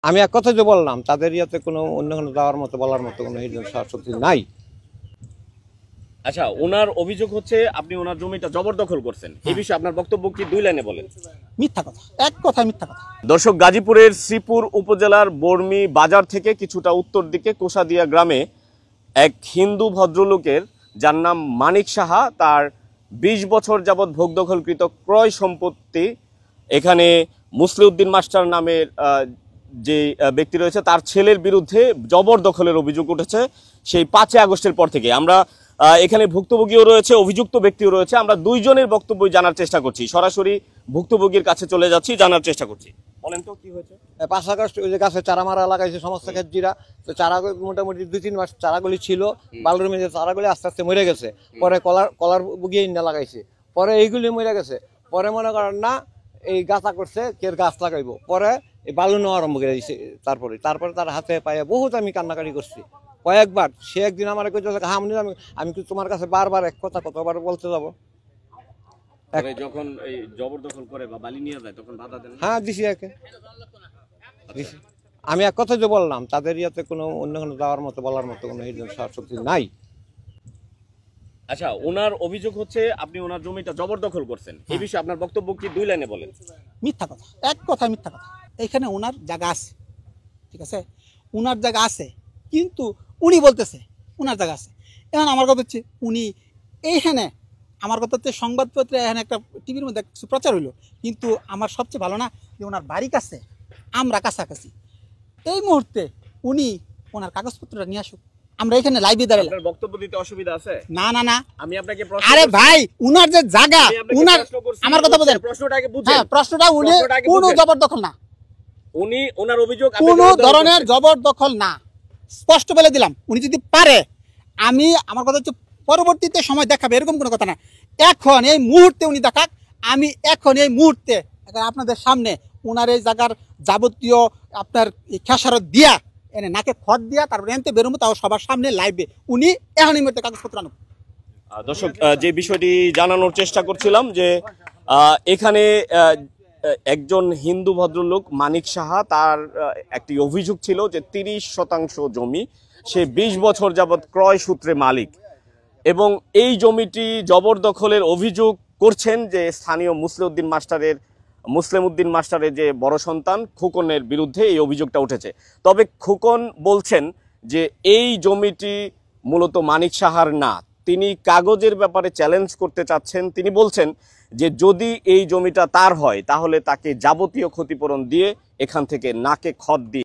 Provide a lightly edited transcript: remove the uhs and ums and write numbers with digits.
আমি এক কথা যে বললাম তাদের ইয়াতে কোনো অন্য কোনো যাওয়ার মতো বলার মতো কোনো শক্তি নাই। আচ্ছা, ওনার অভিযোগ হচ্ছে আপনি ওনার জমিটা জবরদখল করছেন। এই বিষয়ে আপনার বক্তব্য কি? 2 লাইনে বলেন। মিথ্যা কথা, এক কথায় মিথ্যা কথা। দর্শক, গাজীপুরের শ্রীপুর উপজেলার বর্মি বাজার থেকে কিছুটা উত্তর দিকে কোষাদিয়া গ্রামে এক হিন্দু ভদ্রলোকের, যার নাম মানিক সাহা, তার 20 বছর যাবৎ ভোগ দখলকৃত ক্রয় সম্পত্তি এখানে মুসলিউদ্দিন মাস্টার নামের যে ব্যক্তি রয়েছে তার ছেলের বিরুদ্ধে জবরদখলের অভিযোগ উঠেছে সেই 5 আগস্টের পর থেকে। আমরা এখানে ভুক্তভোগীও রয়েছে, অভিযুক্ত ব্যক্তিও রয়েছে। আমরা দুইজনের বক্তব্য জানার চেষ্টা করছি, সরাসরি ভুক্তভোগীর কাছে চলে যাচ্ছি, জানার চেষ্টা করছি। বলেন তো কি হয়েছে? 5 আগস্ট ওই যে গাছে চারা মারা লাগাইছে সমস্ত ক্ষেত্রীরা, তো চারা মোটামুটি 2-3 মাস চারাগুলি ছিল, বালুর মেঝে চারাগুলি আস্তে আস্তে মরে গেছে। পরে কলার বুগিয়ে না লাগাইছে, পরে এইগুলি মরে গেছে। পরে মনে করেন না এই গাছা করছে কে গাছ লাগাইবো, পরে এই বালু নেওয়া আরম্ভ করে দিয়েছে। তারপরে তার হাতে পায়ে বহুত আমি কান্নাকাটি করছি কয়েকবার। সে একদিন আমার আমি তোমার কাছে বারবার এক কথা কতবার বলতে যাবো। যখন এই জবরদখল করে বা বালি নিয়ে যায় তখন বাধা দেন? হ্যাঁ দিছি একে দিছি। আমি এক কথা যে বললাম তাদের ইয়াতে কোনো অন্য কোনো যাওয়ার মতো বলার মতো কোনো শক্তি নাই। আচ্ছা, ওনার অভিযোগ হচ্ছে আপনি ওনার জমিটা জবরদখল করছেন। এই বিষয়ে আপনার বক্তব্য কি? 2 লাইনে বলেন। মিথ্যা কথা, এক কথায় মিথ্যা কথা। এখানে ওনার জায়গা আছে, ঠিক আছে, ওনার জায়গা আছে, কিন্তু উনি বলতেছে ওনার জায়গা আছে। এখন আমার কথা হচ্ছে উনি এইখানে, আমার কথা হচ্ছে সংবাদপত্রে এখানে একটা টিভির মধ্যে কিছু প্রচার হইলো, কিন্তু আমার সবচেয়ে ভালো না যে ওনার বাড়ি কাছে, আমরা কাছাকাছি। এই মুহূর্তে উনি ওনার কাগজপত্রটা নিয়ে আসুক, আমরা এখানে লাইভে দাঁড়াই। আপনার বক্তব্য দিতে অসুবিধা আছে? না না না, আমি আপনাকে আরে ভাই উনার যে জায়গা, উনার, আমার কথা বলেন, প্রশ্নটাকে বুঝেন। হ্যাঁ, প্রশ্নটা উনি কোনো জবরদখল না, উনি ওনার অভিযোগ কোনো ধরনের জবরদখল না, স্পষ্ট বলে দিলাম। উনি যদি পারে, আমি, আমার কথা হচ্ছে পরবর্তীতে সময় দেখাবে এরকম কোনো কথা না। এখন এই মুহূর্তে উনি দেখাক, আমি এখন এই মুহূর্তে আপনাদের সামনে ওনার এই জায়গার যাবতীয় আপনার খেসারত দিয়া এনে নাকে খত দিয়া তারপরে এনতে বেরোবো, তাও সবার সামনে লাইভে। উনি এখন এই মুহূর্তে কাগজপত্র আনুক। দর্শক, যে বিষয়টি জানানোর চেষ্টা করছিলাম যে এখানে একজন হিন্দু ভদ্রলোক মানিক সাহা, তার একটি অভিযোগ ছিল যে 30% জমি সে 20 বছর যাবৎ ক্রয় সূত্রে মালিক, এবং এই জমিটি জবরদখলের অভিযোগ করছেন যে স্থানীয় মুসলিউদ্দিন মাস্টারের যে বড় সন্তান খোকনের বিরুদ্ধে এই অভিযোগটা উঠেছে। তবে খোকন বলছেন যে এই জমিটি মূলত মানিক সাহার না, তিনি কাগজের ব্যাপারে চ্যালেঞ্জ করতে চাচ্ছেন। তিনি বলছেন যে যদি এই জমিটা তার হয় তাহলে তাকে যাবতীয় ক্ষতিপূরণ দিয়ে এখান থেকে নাকে খত দিয়ে